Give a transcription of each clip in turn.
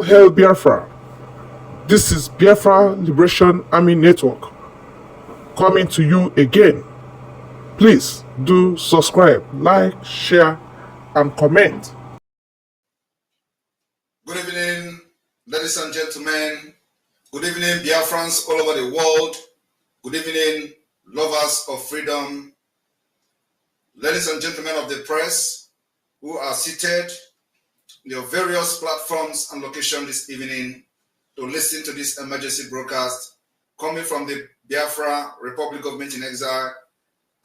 Hail Biafra! This is Biafra Liberation Army Network coming to you again. Please do subscribe, like, share, and comment. Good evening, ladies and gentlemen. Good evening, Biafrans all over the world. Good evening, lovers of freedom. Ladies and gentlemen of the press who are seated in your various platforms and locations this evening to listen to this emergency broadcast coming from the Biafra Republic Government in Exile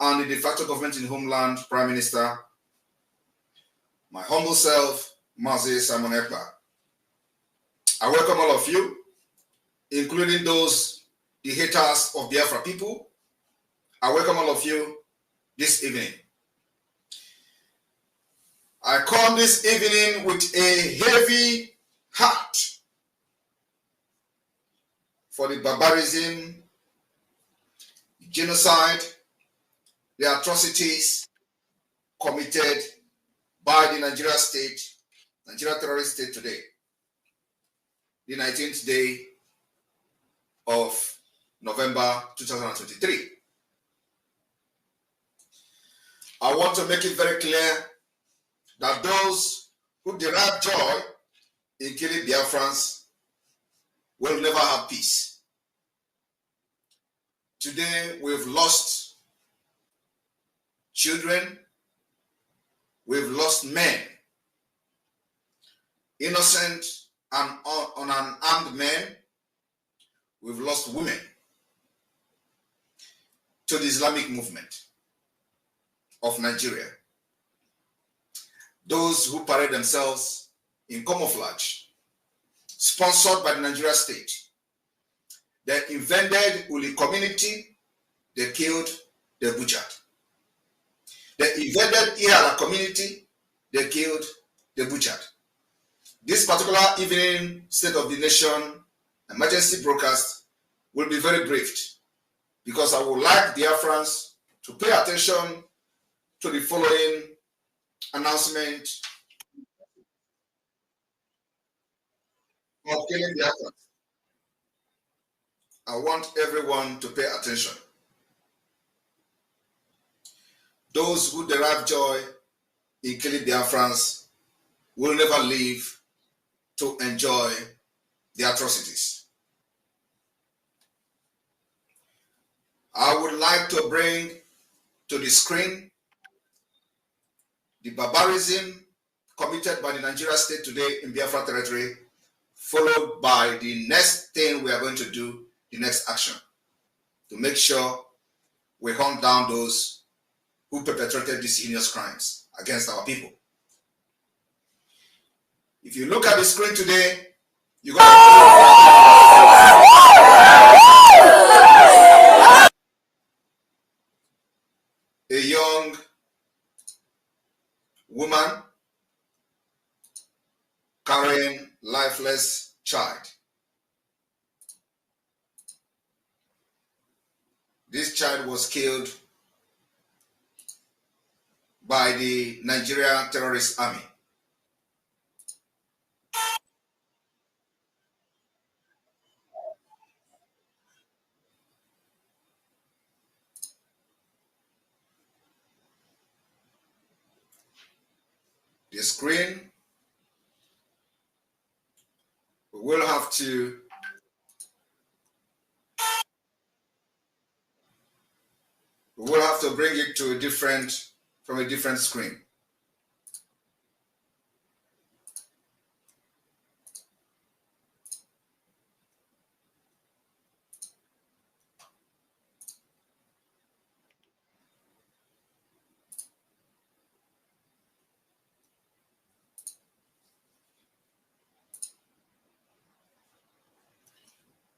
and the de facto government in Homeland Prime Minister, my humble self, Mazi Simon Ekpa. I welcome all of you, including those, the haters of Biafra people. I welcome all of you this evening. I come this evening with a heavy heart for the barbarism, genocide, the atrocities committed by the Nigeria terrorist state today, the 19th day of November 2023. I want to make it very clear that those who derive joy in killing Biafrans will never have peace. Today we've lost children, we've lost men, innocent and unarmed men, we've lost women to the Islamic movement of Nigeria. Those who parade themselves in camouflage, sponsored by the Nigeria state. They invented Uli community, they killed, they butchered. They invaded Ihara community, they killed, they butchered. This particular evening State of the Nation emergency broadcast will be very brief because I would like Biafrans to pay attention to the following announcement of killing Biafrans. I want everyone to pay attention. Those who derive joy in killing Biafrans will never live to enjoy the atrocities. I would like to bring to the screen the barbarism committed by the Nigeria state today in Biafra territory, followed by the next thing we are going to do, the next action, to make sure we hunt down those who perpetrated these heinous crimes against our people. If you look at the screen today, you're going to a young woman carrying lifeless child. This child was killed by the Nigeria terrorist army. The screen, we will have to bring it to from a different screen.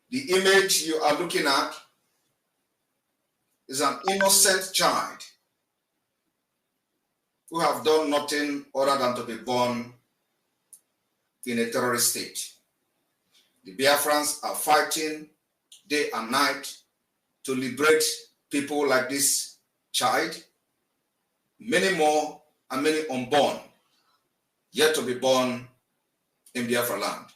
The image you are looking at is an innocent child who have done nothing other than to be born in a terrorist state. The Biafrans are fighting day and night to liberate people like this child, many more and many unborn, yet to be born in Biafra land.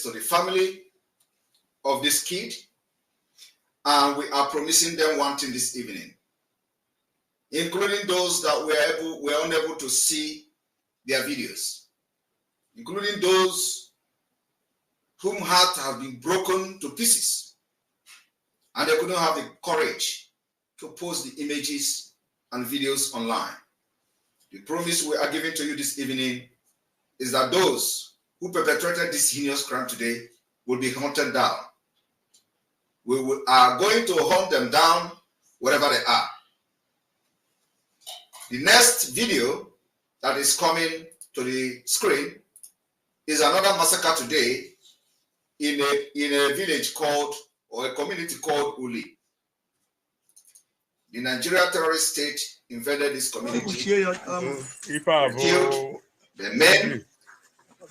to the family of this kid, and we are promising them one thing this evening, including those that were unable to see their videos, including those whom heart have been broken to pieces, and they couldn't have the courage to post the images and videos online. The promise we are giving to you this evening is that those who perpetrated this heinous crime today will be hunted down. We are going to hunt them down wherever they are. The next video that is coming to the screen is another massacre today in a village called, or a community called Uli. The Nigeria terrorist state invaded this community, killed the men,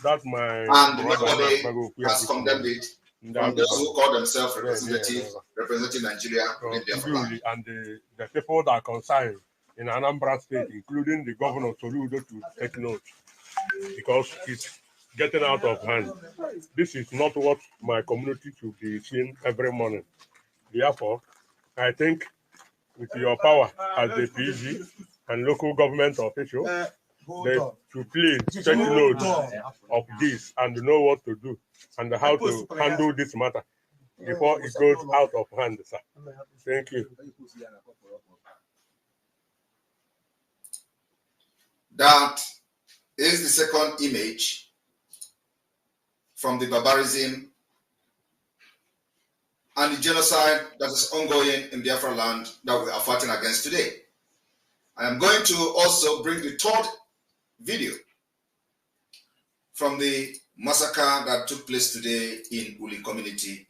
and nobody has condemned it from those who call themselves representing Nigeria in Biafra. And the people that are concerned in Anambra State, including the governor Soludo, to take note, because it's getting out of hand. This is not what my community should be seeing every morning. Therefore, I think with your power as the PG and local government official, they should please take note of this and know what to do and how to handle this matter before it goes out of hand, sir. Thank you. That is the second image from the barbarism and the genocide that is ongoing in Biafra land that we are fighting against today. I am going to also bring the third video from the massacre that took place today in Uli community,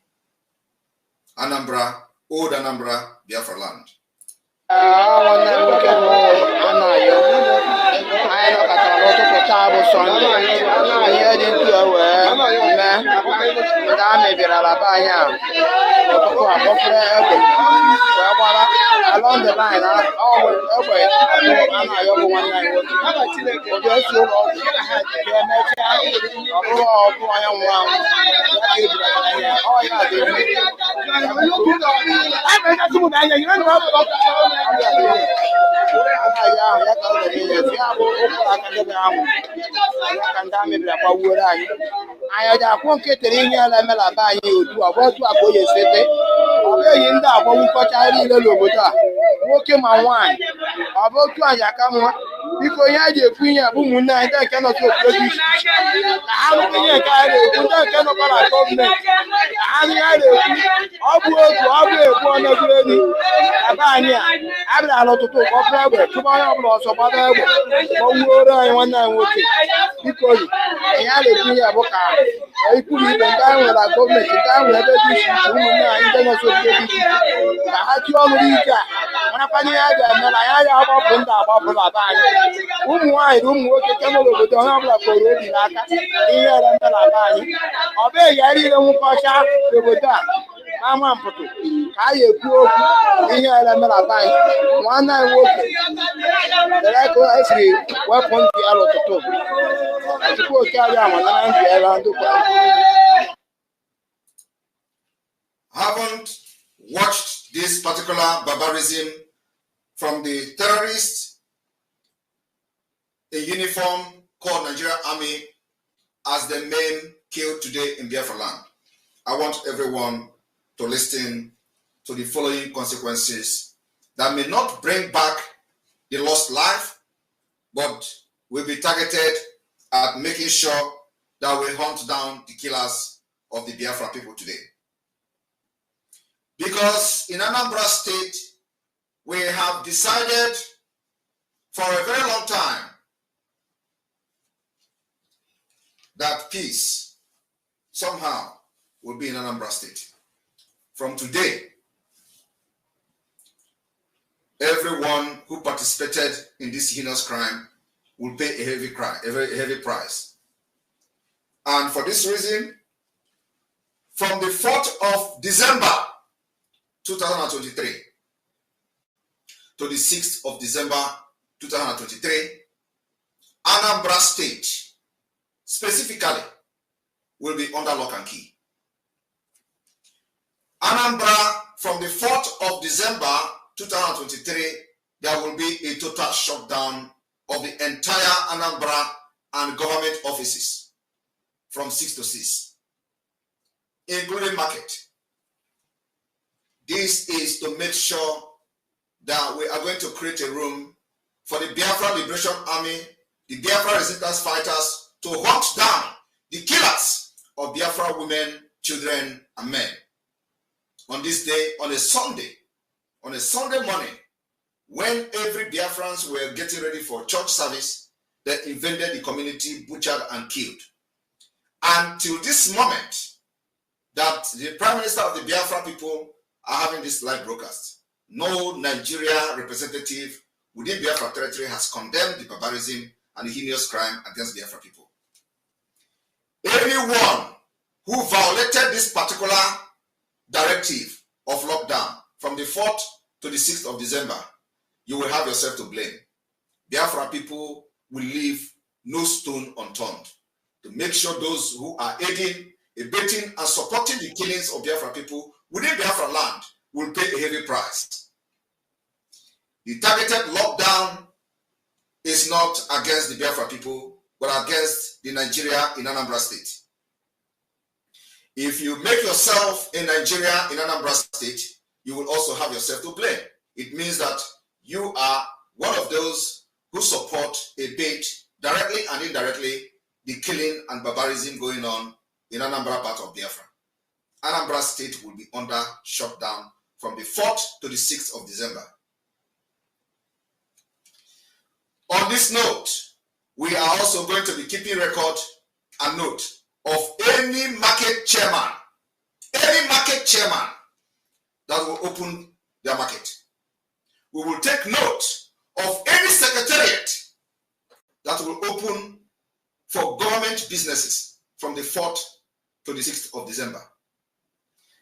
Anambra, Old Anambra, Biafra land. Along the line, nwoke ma nwaanyị ọ bụ otu anyị aka nwa biko ihe a ji ekwu ihe bụ ụmụnne anyị ndị nke nọ n'obodo dị iche iche ka ha nụrụ ihe nke a na-ekwu ndị nke nọkwa na gọọmenti ka ha nụ ihe a na-ekwu ọ bụ otu ọ bụ ekwu ọnọdụrụ elu ebe anyị a abịara n'ụtụtụ kọpụrụ egbe chụba onye ọbụla ọsọ gbaba egbe ma ọ wuoro anyị nwanne anyị nwoke biko ihe a na-ekwu ihe bụ ka ikwuru ibe ndị anyị nwere na gọọmenti ndị anyị nwere ebe dị iche iche ụmụnne anyị ndị nọ n'obodo dị iche iche ka ha tie ọnụ n'ike a marakwana ihe a ga-eme na ya ya agbapụ ndị agbapụrụ aba anyị ụmụ nwaanyị na ụmụ nwoke nke nọ n'obodo onye ọbụla kpọrọ obi n'aka ihe ere mere aba anyị ọ bụghị ya niile nwoke ọcha n'obodo a ama mpụtụ ka a ya ekwu okwu ihe ere mere aba anyị nwanne anyị nwoke dere ka esiri wepụ ndị ya n'ụtụtụ tupu oke abịa amanara ndị ere ndụkwa. Haven't watched this particular barbarism from the terrorists in uniform called Nigerian Army as the men killed today in Biafra land. I want everyone to listen to the following consequences that may not bring back the lost life, but will be targeted at making sure that we hunt down the killers of the Biafra people today. Because in Anambra State, we have decided for a very long time that peace somehow will be in Anambra State. From today, everyone who participated in this heinous crime will pay a heavy price. And for this reason, from the 4th of December 2023 to the 6th of December 2023, Anambra State specifically will be under lock and key. Anambra, from the 4th of December 2023, there will be a total shutdown of the entire Anambra and government offices from 6 to 6, including market. This is to make sure that we are going to create a room for the Biafra Liberation Army, the Biafra resistance fighters, to hunt down the killers of Biafra women, children, and men. On this day, on a Sunday morning, when every Biafrans were getting ready for church service, they invaded the community, butchered and killed. Until this moment, that the Prime Minister of the Biafra people are having this live broadcast, no Nigeria representative within Biafra territory has condemned the barbarism and the heinous crime against Biafra people. Anyone who violated this particular directive of lockdown from the 4th to the 6th of December, you will have yourself to blame. Biafra people will leave no stone unturned to make sure those who are aiding, abetting, and supporting the killings of Biafra people within Biafra land will pay a heavy price. The targeted lockdown is not against the Biafra people, but against the Nigeria in Anambra State. If you make yourself a Nigeria in Anambra State, you will also have yourself to blame. It means that you are one of those who support, abet, directly and indirectly, the killing and barbarism going on in Anambra part of Biafra. Anambra State will be under shutdown from the 4th to the 6th of December. On this note, we are also going to be keeping record and note of any market chairman that will open their market. We will take note of any secretariat that will open for government businesses from the 4th to the 6th of December.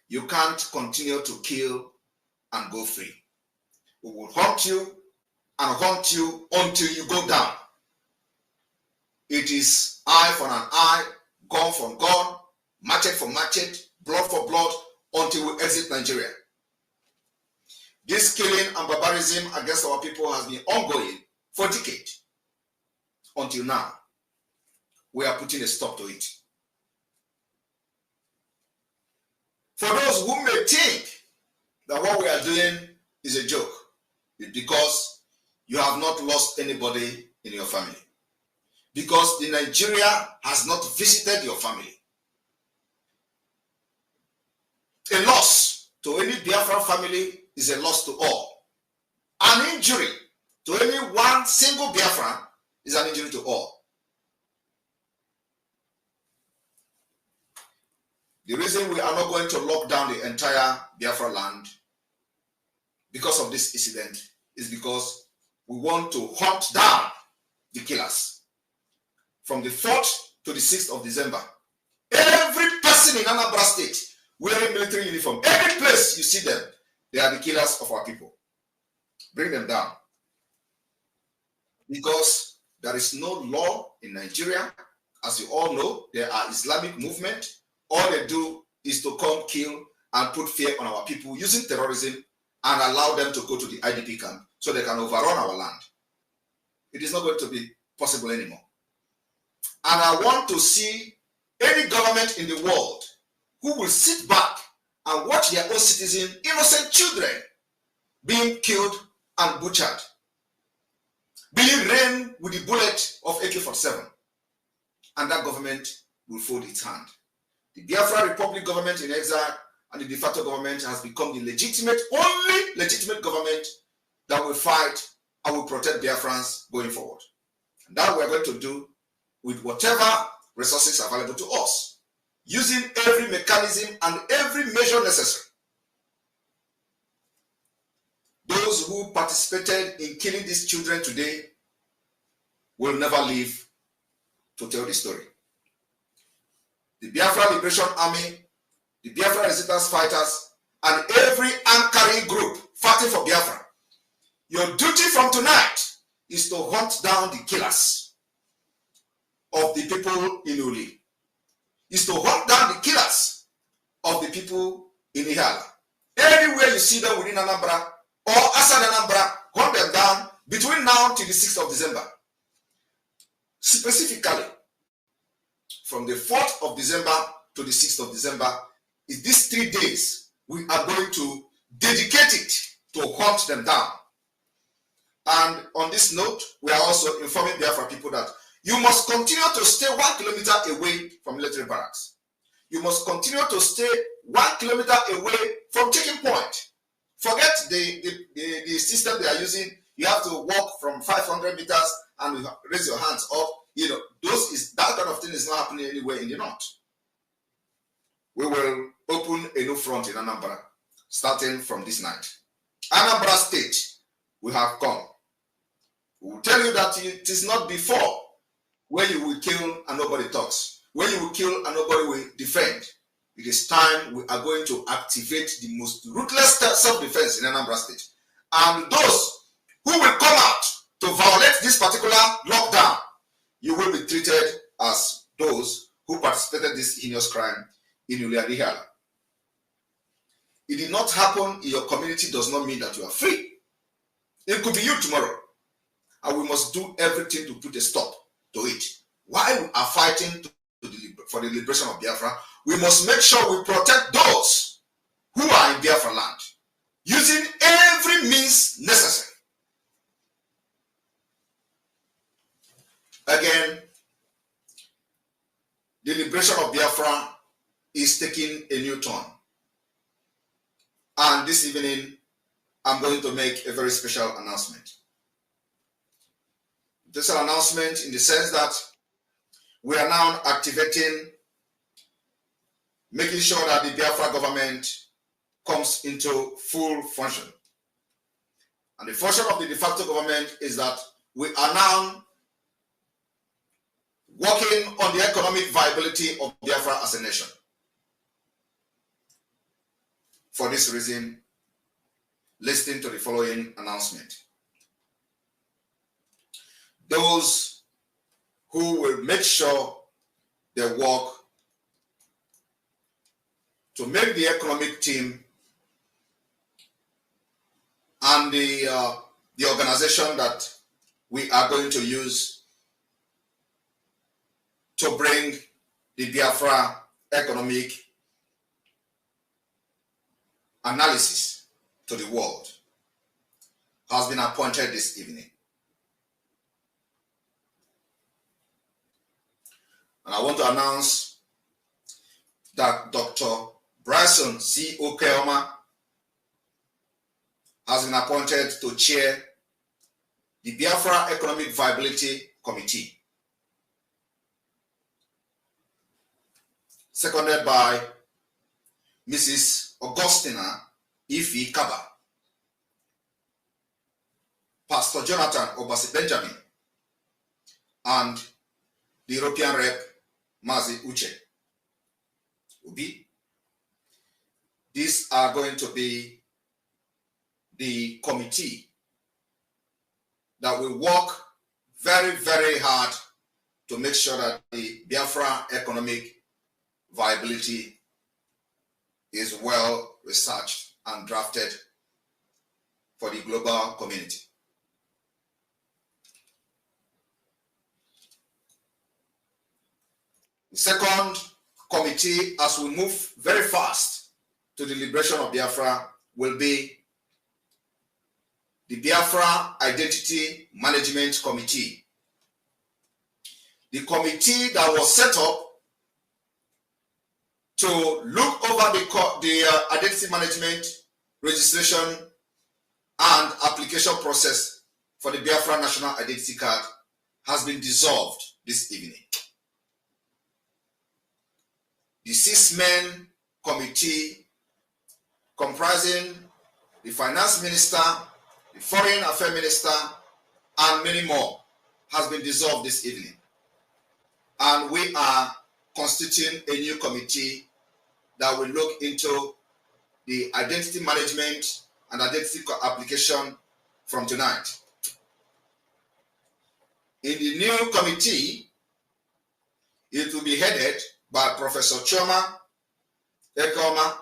You can't continue to kill and go free. We will hunt you and hunt you until you go down. It is eye for an eye, gun for gun, machete for machete, blood for blood, until we exit Nigeria. This killing and barbarism against our people has been ongoing for decades. Until now, we are putting a stop to it. For those who may think that what we are doing is a joke, it's because you have not lost anybody in your family. Because the Nigeria has not visited your family. A loss to any Biafra family is a loss to all. An injury to any one single Biafran is an injury to all. The reason we are not going to lock down the entire Biafra land because of this incident is because we want to hunt down the killers. From the 4th to the 6th of December, every person in Anambra State wearing military uniform, every place you see them, they are the killers of our people. Bring them down. Because there is no law in Nigeria. As you all know, there are Islamic movement. All they do is to come, kill, and put fear on our people using terrorism and allow them to go to the IDP camp so they can overrun our land. It is not going to be possible anymore. And I want to see any government in the world who will sit back and watch their own citizens, innocent children, being killed and butchered, being rained with the bullet of AK-47. And that government will fold its hand. The Biafra Republic government in exile and the de facto government has become the only legitimate government that will fight and will protect Biafrans going forward. And that we're going to do with whatever resources available to us, using every mechanism and every measure necessary. Those who participated in killing these children today will never live to tell the story. The Biafra Liberation Army, the Biafra resistance fighters, and every anchoring group fighting for Biafra, your duty from tonight is to hunt down the killers of the people in Uli. is to hunt down the killers of the people in Ihala. Anywhere you see them within Anambra or outside Anambra, hunt them down between now till the 6th of December. Specifically, from the 4th of December to the 6th of December, is these 3 days we are going to dedicate it to hunt them down. And on this note, we are also informing Biafra people that you must continue to stay 1 kilometer away from military barracks. You must continue to stay 1 kilometer away from checking point. Forget the system they are using. You have to walk from 500 meters and raise your hands up. You know, that kind of thing is not happening anywhere in the north. We will open a new front in Anambra, starting from this night. Anambra State, we have come. We will tell you that it is not before when you will kill and nobody talks. When you will kill and nobody will defend. It is time we are going to activate the most ruthless self-defense in Anambra State. And those who will come out to violate this particular lockdown, you will be treated as those who participated in this heinous crime in Ihala. It did not happen in your community does not mean that you are free. It could be you tomorrow. And we must do everything to put a stop to it. While we are fighting for the liberation of Biafra, we must make sure we protect those who are in Biafra land, using every means necessary. Again, the liberation of Biafra is taking a new turn. And this evening, I'm going to make a very special announcement. This is an announcement in the sense that we are now activating, making sure that the Biafra government comes into full function. And the function of the de facto government is that we are now working on the economic viability of Biafra as a nation. For this reason, listen to the following announcement. Those who will make sure they work to make the economic team and the organization that we are going to use to bring the Biafra economic analysis to the world has been appointed this evening. And I want to announce that Dr. Bryson C. Okeoma has been appointed to chair the Biafra Economic Viability Committee, seconded by Mrs. Augustina Ifi Kaba, Pastor Jonathan Obasi Benjamin, and the European Rep Mazi Uche Ubi. These are going to be the committee that will work very, very hard to make sure that the Biafra economic viability is well researched and drafted for the global community. The second committee, as we move very fast to the liberation of Biafra, will be the Biafra Identity Management Committee. The committee that was set up to look over the identity management, registration, and application process for the Biafra National Identity Card has been dissolved this evening. The 6-man committee comprising the finance minister, the foreign affairs minister, and many more has been dissolved this evening. And we are constituting a new committee that will look into the identity management and identity application from tonight. In the new committee, it will be headed by Professor Chioma Ekoma,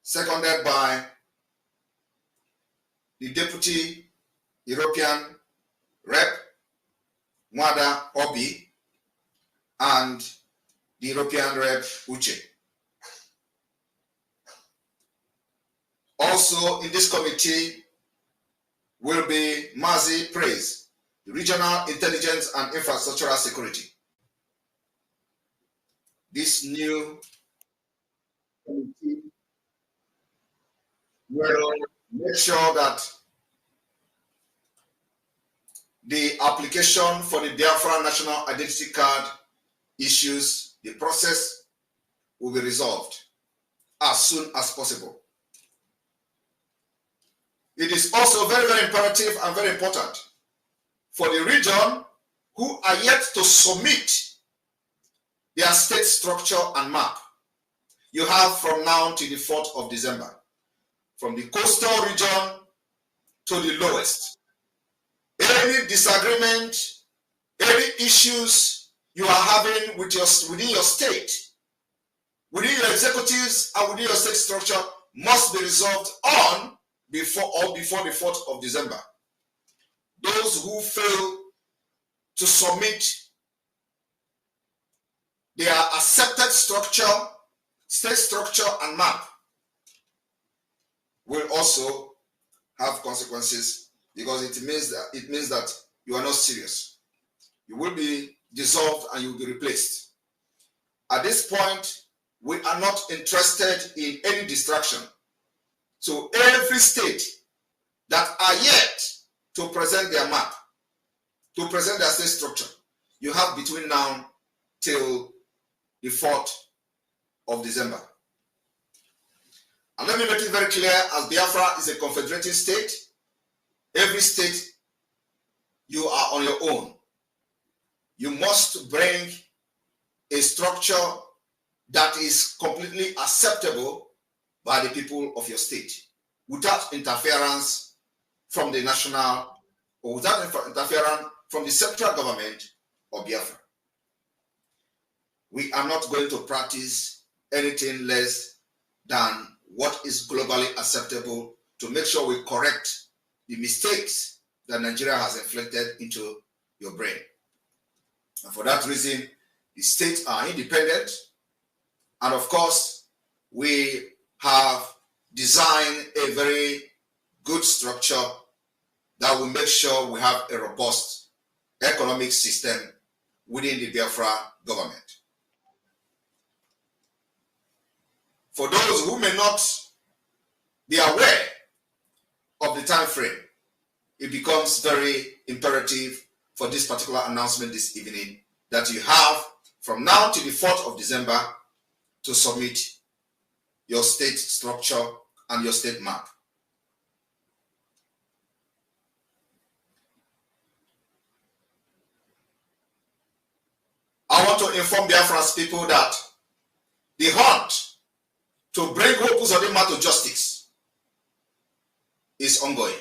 seconded by the Deputy European Rep, Mwada Obi, and the European Rep, Uche. Also in this committee will be Mazi Praise, the Regional Intelligence and Infrastructural Security. This new committee will make sure that the application for the Biafra National Identity Card issues, the process will be resolved as soon as possible. It is also very, very imperative and very important for the region who are yet to submit their state structure and map. You have from now to the 4th of December, from the coastal region to the lowest. Any disagreement, any issues you are having with within your state, within your executives and within your state structure must be resolved before the 4th of December. Those who fail to submit their accepted structure, state structure and map will also have consequences, because it means that you are not serious. You will be dissolved and you will be replaced. At this point, we are not interested in any distraction. So every state that are yet to present their map, to present their state structure, you have between now till the 4th of December. And let me make it very clear, as Biafra is a confederated state, every state, you are on your own. You must bring a structure that is completely acceptable by the people of your state, without interference from the national, or without interference from the central government of Biafra. We are not going to practice anything less than what is globally acceptable to make sure we correct the mistakes that Nigeria has inflicted into your brain. And for that reason, the states are independent. And of course, we have designed a very good structure that will make sure we have a robust economic system within the Biafra government. For those who may not be aware of the time frame, it becomes very imperative for this particular announcement this evening that you have from now to the 4th of December to submit your state structure and your state map. I want to inform Biafran's people that the hunt to bring Hope Uzodinma to justice is ongoing.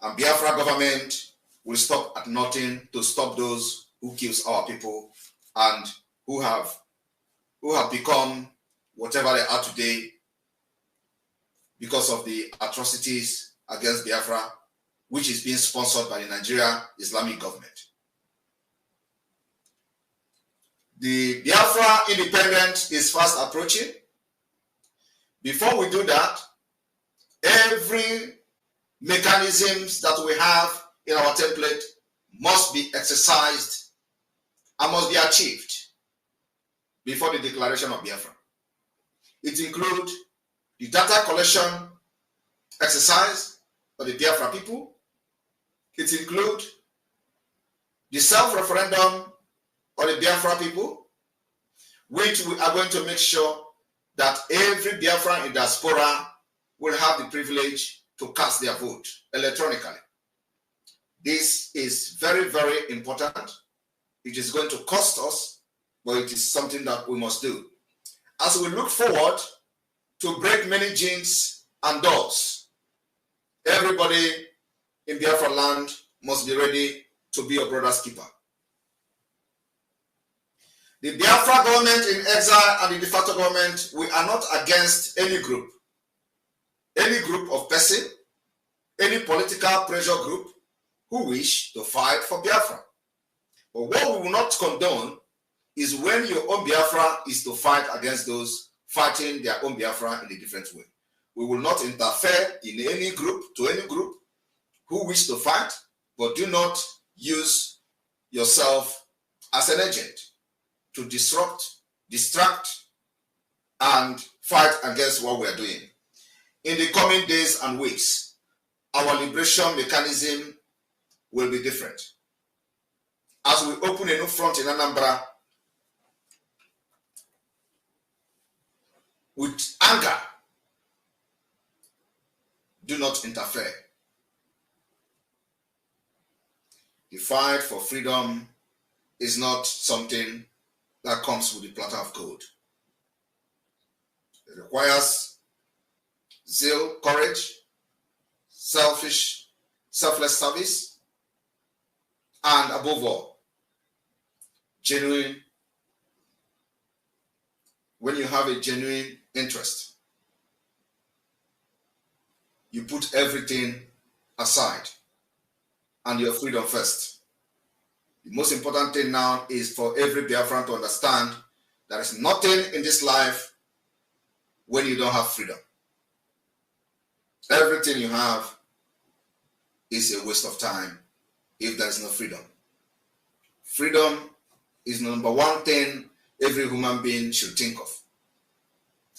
And Biafra government will stop at nothing to stop those who kills our people and who have become whatever they are today because of the atrocities against Biafra, which is being sponsored by the Nigeria Islamic government. The Biafra independence is fast approaching. Before we do that, every mechanisms that we have in our template must be exercised and must be achieved before the declaration of Biafra. It includes the data collection exercise of the Biafra people. It includes the self-referendum of the Biafra people, which we are going to make sure that every Biafran in diaspora will have the privilege to cast their vote electronically. This is very, very important. It is going to cost us, but it is something that we must do. As we look forward to break many jinx and doors, everybody in Biafra land must be ready to be your brother's keeper. The Biafra government in exile and the de facto government, we are not against any group of person, any political pressure group who wish to fight for Biafra. But what we will not condone is when your own Biafra is to fight against those fighting their own Biafra in a different way. We will not interfere in any group who wish to fight, but do not use yourself as an agent to disrupt, distract, and fight against what we are doing. In the coming days and weeks, our liberation mechanism will be different. As we open a new front in Anambra with anger, do not interfere. The fight for freedom is not something that comes with a platter of gold. It requires zeal, courage, selfless service, and above all, genuine. When you have a genuine interest, you put everything aside and your freedom first. The most important thing now is for every Biafran to understand there is nothing in this life when you don't have freedom. Everything you have is a waste of time if there is no freedom. Freedom is the number one thing every human being should think of.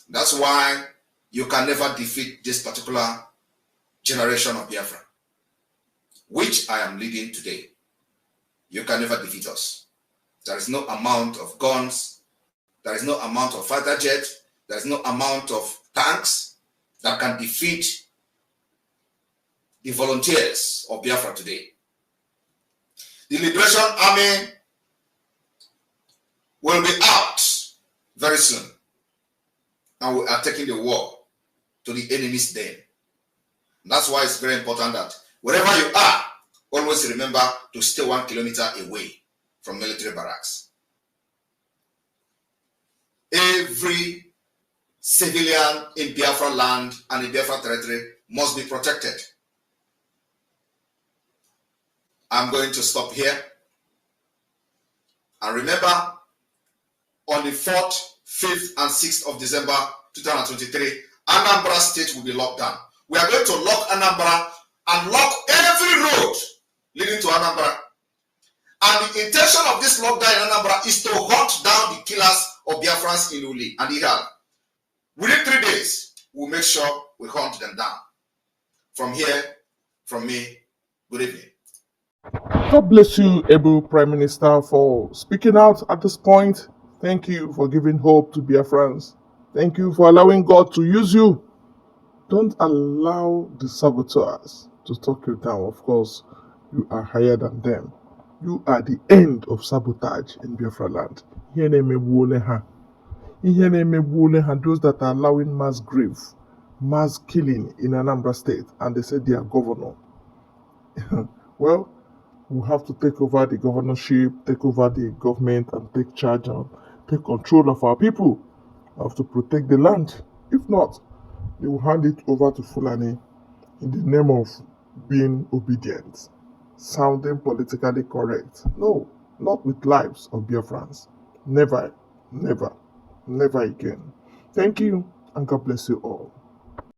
That's why you can never defeat this particular generation of Biafra, which I am leading today. You can never defeat us. There is no amount of guns, there is no amount of fighter jets, there is no amount of tanks that can defeat the volunteers of Biafra today. The Liberation Army will be out very soon, and we are taking the war to the enemy's den. That's why it's very important that wherever you are, always remember to stay 1 kilometer away from military barracks. Every civilian in Biafra land and in Biafra territory must be protected. I'm going to stop here. And remember, on the 4th, 5th, and 6th of December 2023, Anambra State will be locked down. We are going to lock Anambra and lock every road leading to Anambra. And the intention of this lockdown in Anambra is to hunt down the killers of Biafrans in Uli and Ihal. Within 3 days, we'll make sure we hunt them down. From here, from me, good evening. God bless you, able Prime Minister, for speaking out at this point. Thank you for giving hope to Biafrans. Thank you for allowing God to use you. Don't allow the saboteurs to talk you down. Of course, you are higher than them. You are the end of sabotage in Biafra land. Those that are allowing mass grave, mass killing in Anambra State, and they say they are governor. Well, we have to take over the governorship, take over the government, and take charge and take control of our people. We have to protect the land. If not, they will hand it over to Fulani in the name of being obedient, sounding politically correct. No, not with lives of Biafrans. Never, never, never again. Thank you, and God bless you all.